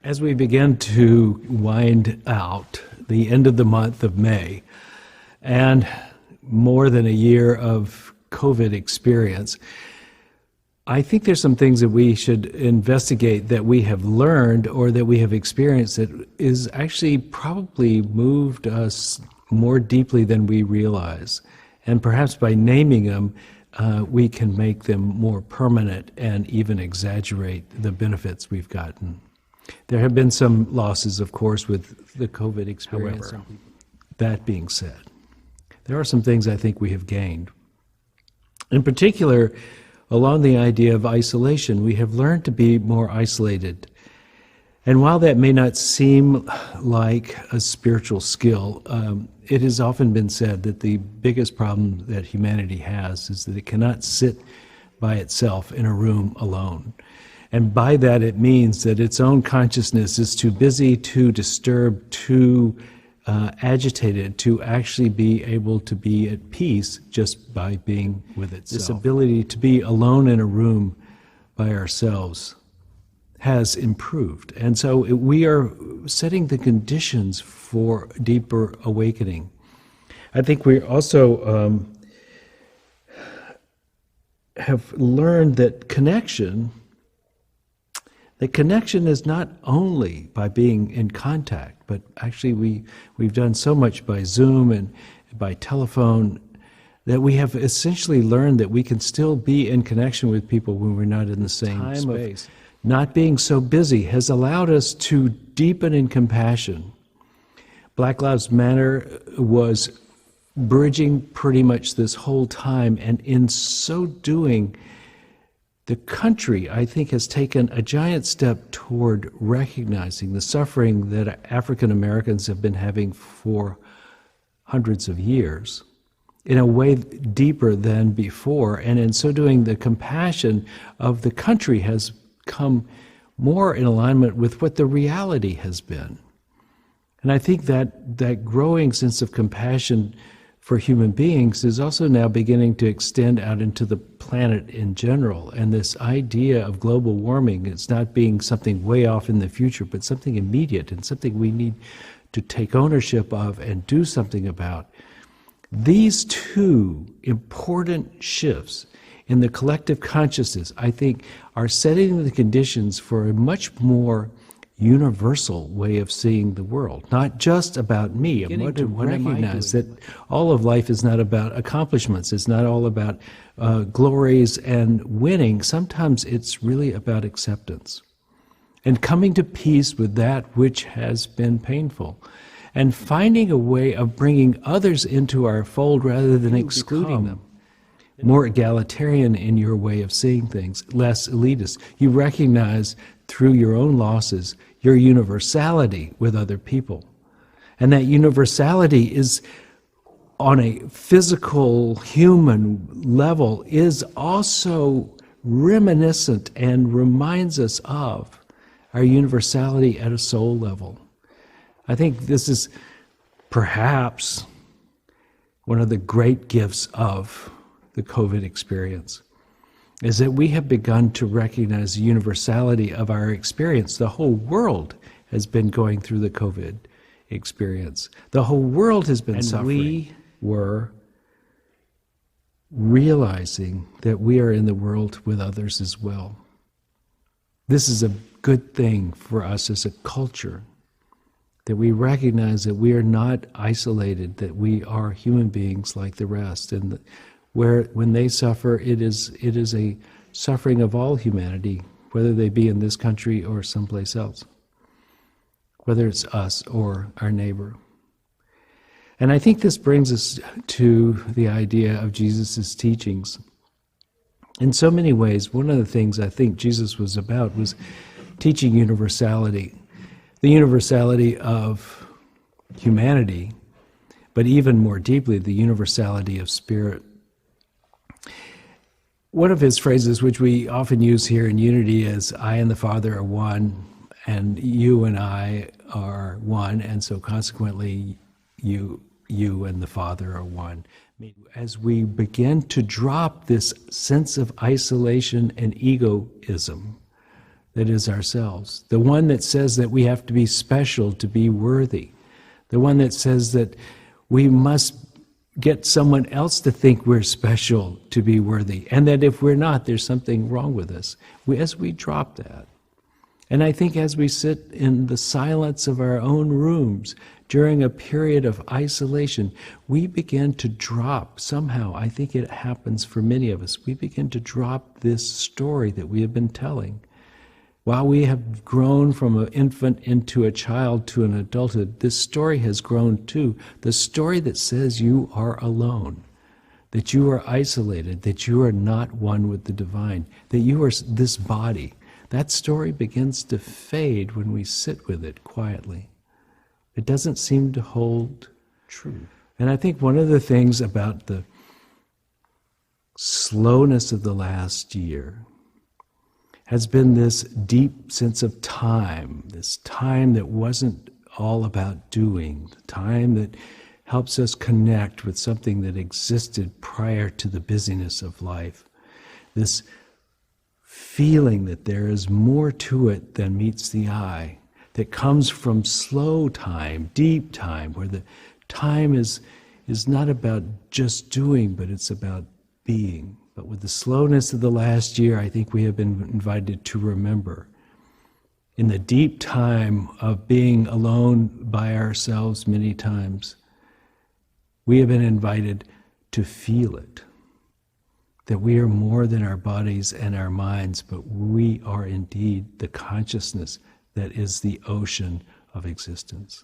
As we begin to wind out the end of the month of May and more than a year of COVID experience, I think there's some things that we should investigate that we have learned or that we have experienced that is actually probably moved us more deeply than we realize. And perhaps by naming them, we can make them more permanent and even exaggerate the benefits we've gotten. There have been some losses, of course, with the COVID experience. However, that being said, there are some things I think we have gained. In particular, along the idea of isolation, we have learned to be more isolated. And while that may not seem like a spiritual skill, it has often been said that the biggest problem that humanity has is that it cannot sit by itself in a room alone. And by that it means that its own consciousness is too busy, too disturbed, too agitated to actually be able to be at peace just by being with itself. This ability to be alone in a room by ourselves has improved. And so we are setting the conditions for deeper awakening. I think we also have learned that connection is not only by being in contact, but actually we've done so much by Zoom and by telephone that we have essentially learned that we can still be in connection with people when we're not in the same space. Not being so busy has allowed us to deepen in compassion. Black Lives Matter was bridging pretty much this whole time, and in so doing, the country, I think, has taken a giant step toward recognizing the suffering that African Americans have been having for hundreds of years in a way deeper than before. And in so doing, the compassion of the country has come more in alignment with what the reality has been. And I think that growing sense of compassion for human beings is also now beginning to extend out into the planet in general. And this idea of global warming is not being something way off in the future, but something immediate and something we need to take ownership of and do something about. These two important shifts in the collective consciousness, I think, are setting the conditions for a much more universal way of seeing the world, not just about me. I want to recognize that all of life is not about accomplishments. It's not all about glories and winning. Sometimes it's really about acceptance and coming to peace with that which has been painful and finding a way of bringing others into our fold rather than excluding them. More egalitarian in your way of seeing things, less elitist. You recognize through your own losses your universality with other people. And that universality is on a physical, human level is also reminiscent and reminds us of our universality at a soul level. I think this is perhaps one of the great gifts of the COVID experience, is that we have begun to recognize the universality of our experience. The whole world has been going through the COVID experience. The whole world has been suffering. We were realizing that we are in the world with others as well. This is a good thing for us as a culture, that we recognize that we are not isolated, that we are human beings like the rest, and when they suffer, it is a suffering of all humanity, whether they be in this country or someplace else, whether it's us or our neighbor. And I think this brings us to the idea of Jesus' teachings. In so many ways, one of the things I think Jesus was about was teaching universality, the universality of humanity, but even more deeply, the universality of spirit. One of his phrases, which we often use here in Unity, is, I and the Father are one, and you and I are one, and so consequently you and the Father are one. As we begin to drop this sense of isolation and egoism that is ourselves, the one that says that we have to be special to be worthy, the one that says that we must get someone else to think we're special to be worthy, and that if we're not, there's something wrong with us. As we drop that, and I think as we sit in the silence of our own rooms during a period of isolation, we begin to drop, somehow, I think it happens for many of us, we begin to drop this story that we have been telling. While we have grown from an infant into a child to an adulthood, this story has grown too. The story that says you are alone, that you are isolated, that you are not one with the divine, that you are this body. That story begins to fade when we sit with it quietly. It doesn't seem to hold true. And I think one of the things about the slowness of the last year has been this deep sense of time, this time that wasn't all about doing, the time that helps us connect with something that existed prior to the busyness of life, this feeling that there is more to it than meets the eye, that comes from slow time, deep time, where the time is not about just doing, but it's about being. But with the slowness of the last year, I think we have been invited to remember, in the deep time of being alone by ourselves many times, we have been invited to feel it, that we are more than our bodies and our minds, but we are indeed the consciousness that is the ocean of existence.